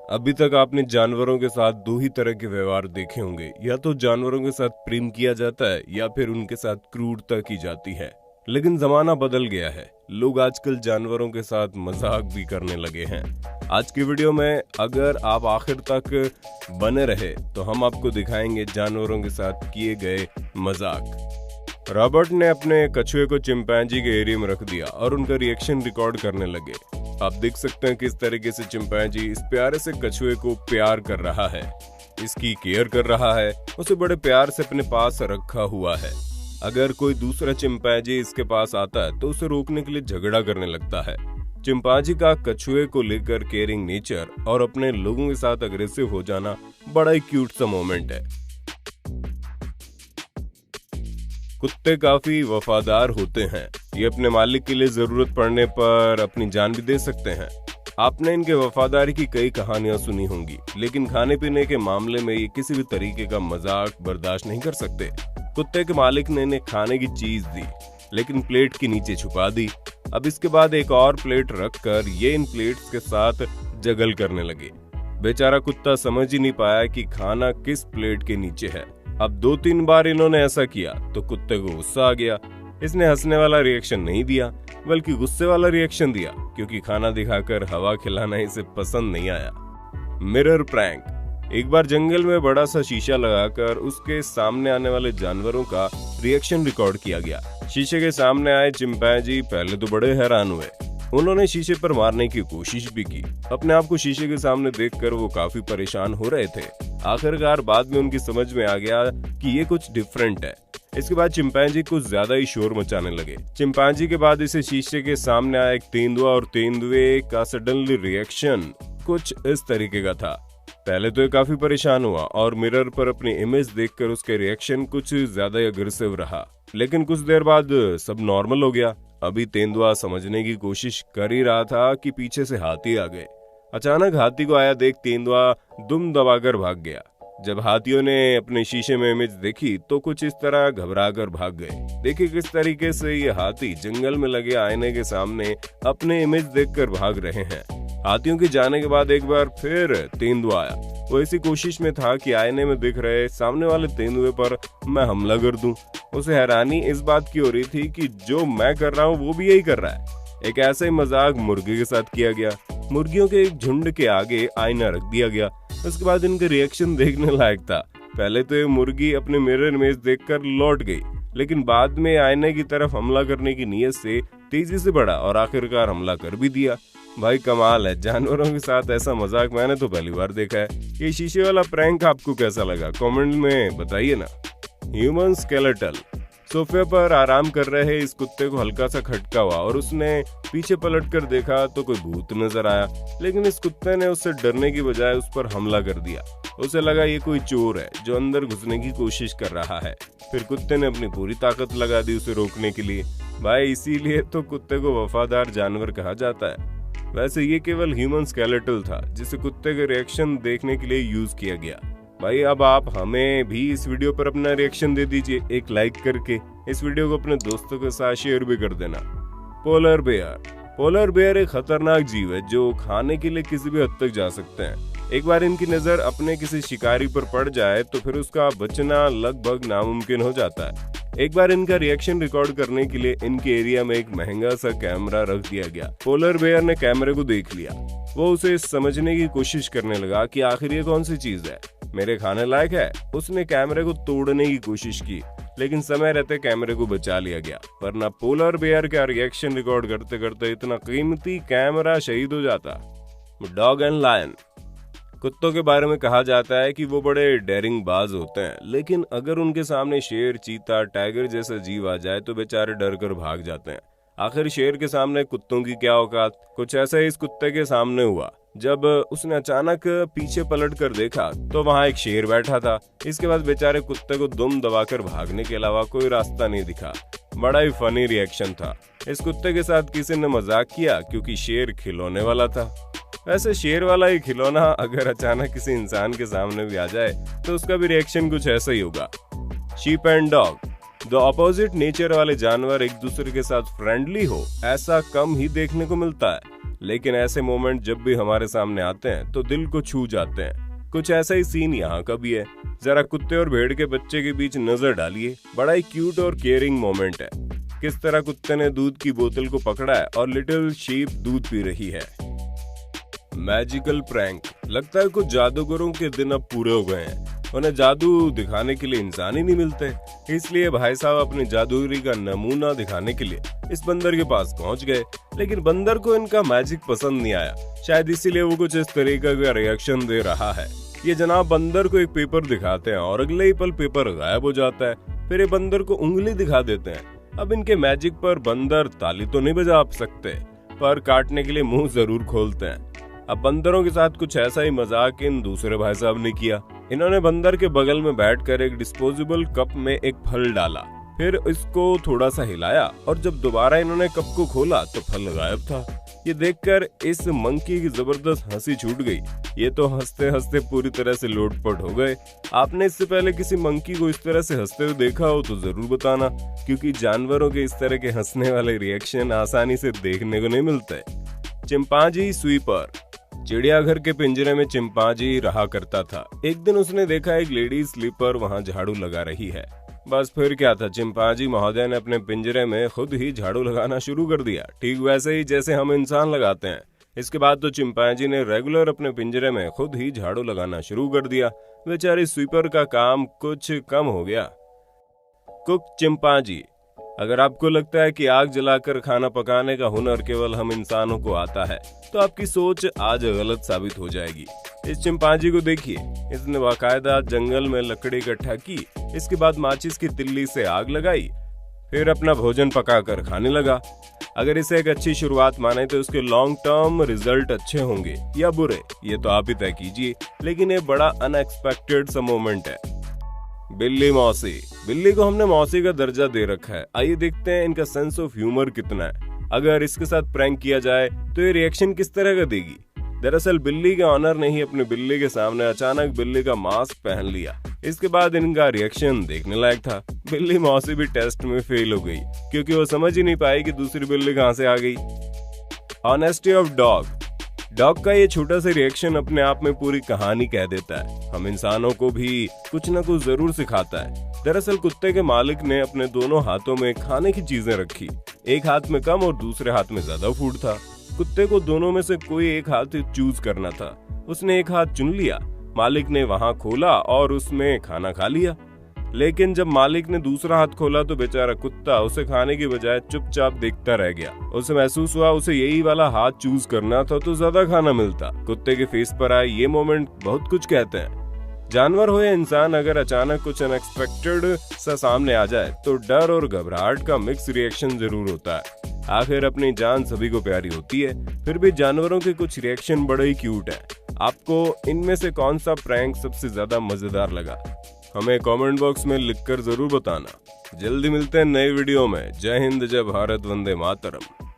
अभी तक आपने जानवरों के साथ दो ही तरह के व्यवहार देखे होंगे, या तो जानवरों के साथ प्रेम किया जाता है या फिर उनके साथ क्रूरता की जाती है। लेकिन जमाना बदल गया है, लोग आजकल जानवरों के साथ मजाक भी करने लगे हैं। आज की वीडियो में अगर आप आखिर तक बने रहे तो हम आपको दिखाएंगे जानवरों के साथ किए गए मजाक। रॉबर्ट ने अपने कछुए को चिंपैंजी के एरिया में रख दिया और उनका रिएक्शन रिकॉर्ड करने लगे। आप देख सकते हैं किस तरीके से चिंपैंजी इस प्यारे से कछुए को प्यार कर रहा है, इसकी केयर कर रहा है, उसे बड़े प्यार से अपने पास रखा हुआ है। अगर कोई दूसरा चिंपैंजी इसके पास आता है तो उसे रोकने के लिए झगड़ा करने लगता है। चिंपैंजी का कछुए को लेकर केयरिंग नेचर और अपने लोगों के साथ अग्रेसिव हो जाना बड़ा ही क्यूट सा मोमेंट है। कुत्ते काफी वफादार होते हैं, ये अपने मालिक के लिए जरूरत पड़ने पर अपनी जान भी दे सकते हैं। आपने इनके वफादारी की कई कहानियां सुनी होंगी, लेकिन खाने पीने के मामले में ये किसी भी तरीके का मजाक बर्दाश्त नहीं कर सकते। कुत्ते के मालिक ने इन्हें खाने की चीज दी, लेकिन प्लेट के नीचे छुपा दी। अब इसके बाद एक और प्लेट रखकर ये इन प्लेट्स के साथ जगल करने लगे। बेचारा कुत्ता समझ ही नहीं पाया कि खाना किस प्लेट के नीचे है। अब 2-3 बार इन्होंने ऐसा किया तो कुत्ते को गुस्सा आ गया। इसने हंसने वाला रिएक्शन नहीं दिया, बल्कि गुस्से वाला रिएक्शन दिया, क्योंकि खाना दिखाकर हवा खिलाना इसे पसंद नहीं आया। Mirror prank. एक बार जंगल में बड़ा सा शीशा लगाकर उसके सामने आने वाले जानवरों का रिएक्शन रिकॉर्ड किया गया। शीशे के सामने आए चिंपैंजी पहले तो बड़े हैरान हुए। उन्होंने शीशे पर मारने की कोशिश भी की। अपने आप को शीशे के सामने देखकर वो काफी परेशान हो रहे थे। आखिरकार बाद में उनकी समझ में आ गया कि ये कुछ डिफरेंट है। इसके बाद चिंपैंजी कुछ ज्यादा ही शोर मचाने लगे। चिंपैंजी के बाद इसे शीशे के सामने आया एक तेंदुआ, और तेंदुए का सडनली रिएक्शन कुछ इस तरीके का था। पहले तो ये काफी परेशान हुआ और मिरर पर अपनी इमेज देखकर उसके रिएक्शन कुछ ज्यादा ही अग्रेसिव रहा, लेकिन कुछ देर बाद सब नॉर्मल हो गया। अभी तेंदुआ समझने की कोशिश कर ही रहा था कि पीछे से हाथी आ गए। अचानक हाथी को आया देख तेंदुआ दुम दबाकर भाग गया। जब हाथियों ने अपने शीशे में इमेज देखी तो कुछ इस तरह घबराकर भाग गए। देखिए किस तरीके से ये हाथी जंगल में लगे आईने के सामने अपने इमेज देखकर भाग रहे हैं। हाथियों के जाने के बाद एक बार फिर तेंदुआ आया। वो इसी कोशिश में था कि आईने में दिख रहे सामने वाले तेंदुए पर मैं हमला कर दूं। उसे हैरानी इस बात की हो रही थी कि जो मैं कर रहा हूं वो भी यही कर रहा है। एक ऐसा ही मजाक मुर्गी के साथ किया गया। मुर्गियों के एक झुंड के आगे आईना रख दिया गया। उसके बाद इनके रिएक्शन देखने लायक था। पहले तो ये मुर्गी अपने मिरर इमेज देखकर लौट गई, लेकिन बाद में आईने की तरफ हमला करने की नीयत से तेजी से बढ़ा और आखिरकार हमला कर भी दिया। भाई कमाल है, जानवरों के साथ ऐसा मजाक मैंने तो पहली बार देखा है। ये शीशे वाला प्रैंक आपको कैसा लगा कमेंट में बताइए ना। Human skeletal. सोफे पर आराम कर रहे इस कुत्ते को हल्का सा खटका हुआ और उसने पीछे पलट कर देखा तो कोई भूत नजर आया, लेकिन इस कुत्ते ने उससे डरने की बजाय उस पर हमला कर दिया। उसे लगा ये कोई चोर है जो अंदर घुसने की कोशिश कर रहा है। फिर कुत्ते ने अपनी पूरी ताकत लगा दी उसे रोकने के लिए। भाई इसीलिए तो कुत्ते को वफादार जानवर कहा जाता है। वैसे ये केवल ह्यूमन स्केलेटल था जिसे कुत्ते के रिएक्शन देखने के लिए यूज किया गया। भाई अब आप हमें भी इस वीडियो पर अपना रिएक्शन दे दीजिए एक लाइक करके। इस वीडियो को अपने दोस्तों के साथ शेयर भी कर देना। Polar bear. पोलर बेयर एक खतरनाक जीव है जो खाने के लिए किसी भी हद तक जा सकते हैं। एक बार इनकी नजर अपने किसी शिकारी पर पड़ जाए तो फिर उसका बचना लगभग नामुमकिन हो जाता है। एक बार इनका रिएक्शन रिकॉर्ड करने के लिए इनके एरिया में एक महंगा सा कैमरा रख दिया गया। पोलर बेयर ने कैमरे को देख लिया। वो उसे समझने की कोशिश करने लगा कि आखिर ये कौन सी चीज है, मेरे खाने लायक है। उसने कैमरे को तोड़ने की कोशिश की, लेकिन समय रहते कैमरे को बचा लिया गया, वरना पोलर बेयर का रिएक्शन रिकॉर्ड करते करते इतना कीमती कैमरा शहीद हो जाता। Dog and lion. कुत्तों के बारे में कहा जाता है कि वो बड़े डेयरिंग बाज होते हैं, लेकिन अगर उनके सामने शेर, चीता, टाइगर जैसा जीव आ जाए तो बेचारे डर कर भाग जाते हैं। आखिर शेर के सामने कुत्तों की क्या औकात। कुछ ऐसा ही इस कुत्ते के सामने हुआ। जब उसने अचानक पीछे पलट कर देखा तो वहाँ एक शेर बैठा था। इसके बाद बेचारे कुत्ते को दुम दबाकर भागने के अलावा कोई रास्ता नहीं दिखा। बड़ा ही फनी रिएक्शन था। इस कुत्ते के साथ किसी ने मजाक किया क्योंकि शेर खिलौने वाला था। वैसे शेर वाला ही खिलौना अगर अचानक किसी इंसान के सामने भी आ जाए तो उसका भी रिएक्शन कुछ ऐसा ही होगा। Sheep and dog. The opposite nature वाले जानवर एक दूसरे के साथ फ्रेंडली हो ऐसा कम ही देखने को मिलता है, लेकिन ऐसे मोमेंट जब भी हमारे सामने आते हैं तो दिल को छू जाते हैं। कुछ ऐसा ही सीन यहाँ का भी है। जरा कुत्ते और भेड़ के बच्चे के बीच नजर डालिए। बड़ा ही क्यूट और केयरिंग मोमेंट है। किस तरह कुत्ते ने दूध की बोतल को पकड़ा है और लिटिल शीप दूध पी रही है। Magical prank. लगता है कुछ जादूगरों के दिन अब पूरे हो गए हैं। उन्हें जादू दिखाने के लिए इंसान ही नहीं मिलते, इसलिए भाई साहब अपनी जादूगरी का नमूना दिखाने के लिए इस बंदर के पास पहुंच गए। लेकिन बंदर को इनका मैजिक पसंद नहीं आया, शायद इसीलिए वो कुछ इस तरीके का रिएक्शन दे रहा है। ये जनाब बंदर को एक पेपर दिखाते हैं और अगले ही पल पेपर गायब हो जाता है। फिर ये बंदर को उंगली दिखा देते हैं। अब इनके मैजिक पर बंदर ताली तो नहीं बजा सकते, पर काटने के लिए मुंह जरूर खोलते हैं। अब बंदरों के साथ कुछ ऐसा ही मजाक इन दूसरे भाई साहब ने किया। इन्होंने बंदर के बगल में बैठकर एक डिस्पोजेबल कप में एक फल डाला, फिर इसको थोड़ा सा हिलाया और जब दोबारा इन्होंने कप को खोला तो फल गायब था। ये देखकर इस मंकी की जबरदस्त हंसी छूट गई। ये तो हंसते हंसते पूरी तरह से लोटपोट हो गए। आपने इससे पहले किसी मंकी को इस तरह से हंसते हुए देखा हो तो जरूर बताना, क्योंकि जानवरों के इस तरह के हंसने वाले रिएक्शन आसानी से देखने को नहीं मिलते। Chimpanzee sweeper. चिड़ियाघर के पिंजरे में चिंपांजी रहा करता था। एक दिन उसने देखा एक लेडी स्लीपर वहां झाड़ू लगा रही है। बस फिर क्या था, चिंपांजी महोदय ने अपने पिंजरे में खुद ही झाड़ू लगाना शुरू कर दिया, ठीक वैसे ही जैसे हम इंसान लगाते हैं। इसके बाद तो चिंपांजी ने रेगुलर अपने पिंजरे में खुद ही झाड़ू लगाना शुरू कर दिया। बेचारी स्वीपर का काम कुछ कम हो गया। Cook chimpanzee. अगर आपको लगता है कि आग जलाकर खाना पकाने का हुनर केवल हम इंसानों को आता है, तो आपकी सोच आज गलत साबित हो जाएगी। इस चिंपांजी को देखिए, इसने बाकायदा जंगल में लकड़ी इकट्ठा की, इसके बाद माचिस की तिल्ली से आग लगाई, फिर अपना भोजन पकाकर खाने लगा। अगर इसे एक अच्छी शुरुआत माने तो उसके लॉन्ग टर्म रिजल्ट अच्छे होंगे या बुरे, ये तो आप ही तय कीजिए। लेकिन ये बड़ा अनएक्सपेक्टेड सा मोमेंट है। बिल्ली मौसी। बिल्ली को हमने मौसी का दर्जा दे रखा है। आइए देखते हैं इनका सेंस ऑफ ह्यूमर कितना है। अगर इसके साथ प्रैंक किया जाए तो ये रिएक्शन किस तरह का देगी। दरअसल बिल्ली के ऑनर ने ही अपने बिल्ली के सामने अचानक बिल्ली का मास्क पहन लिया। इसके बाद इनका रिएक्शन देखने लायक था। बिल्ली मौसी भी टेस्ट में फेल हो गई, क्योंकि वो समझ ही नहीं पाई कि दूसरी बिल्ली कहां से आ गई। Honesty of dog. डॉग का ये छोटा सा रिएक्शन अपने आप में पूरी कहानी कह देता है। हम इंसानों को भी कुछ न कुछ जरूर सिखाता है। दरअसल कुत्ते के मालिक ने अपने दोनों हाथों में खाने की चीजें रखी। एक हाथ में कम और दूसरे हाथ में ज्यादा फूड था। कुत्ते को दोनों में से कोई एक हाथ चूज करना था। उसने एक हाथ चुन लिया। मालिक ने वहां खोला और उसमें खाना खा लिया। लेकिन जब मालिक ने दूसरा हाथ खोला तो बेचारा कुत्ता उसे खाने की बजाय चुपचाप देखता रह गया। उसे महसूस हुआ उसे यही वाला हाथ चूज करना था तो ज्यादा खाना मिलता। कुत्ते के फेस पर आए ये मोमेंट बहुत कुछ कहते हैं। जानवर हो या इंसान, अगर अचानक कुछ अनएक्सपेक्टेड सा सामने आ जाए तो डर और घबराहट का मिक्स रिएक्शन जरूर होता है। आखिर अपनी जान सभी को प्यारी होती है, फिर भी जानवरों के कुछ रिएक्शन बड़े ही क्यूट है। आपको इनमें से कौन सा प्रैंक सबसे ज्यादा मजेदार लगा, हमें कमेंट बॉक्स में लिखकर जरूर बताना। जल्दी मिलते हैं नए वीडियो में। जय हिंद, जय भारत, वंदे मातरम।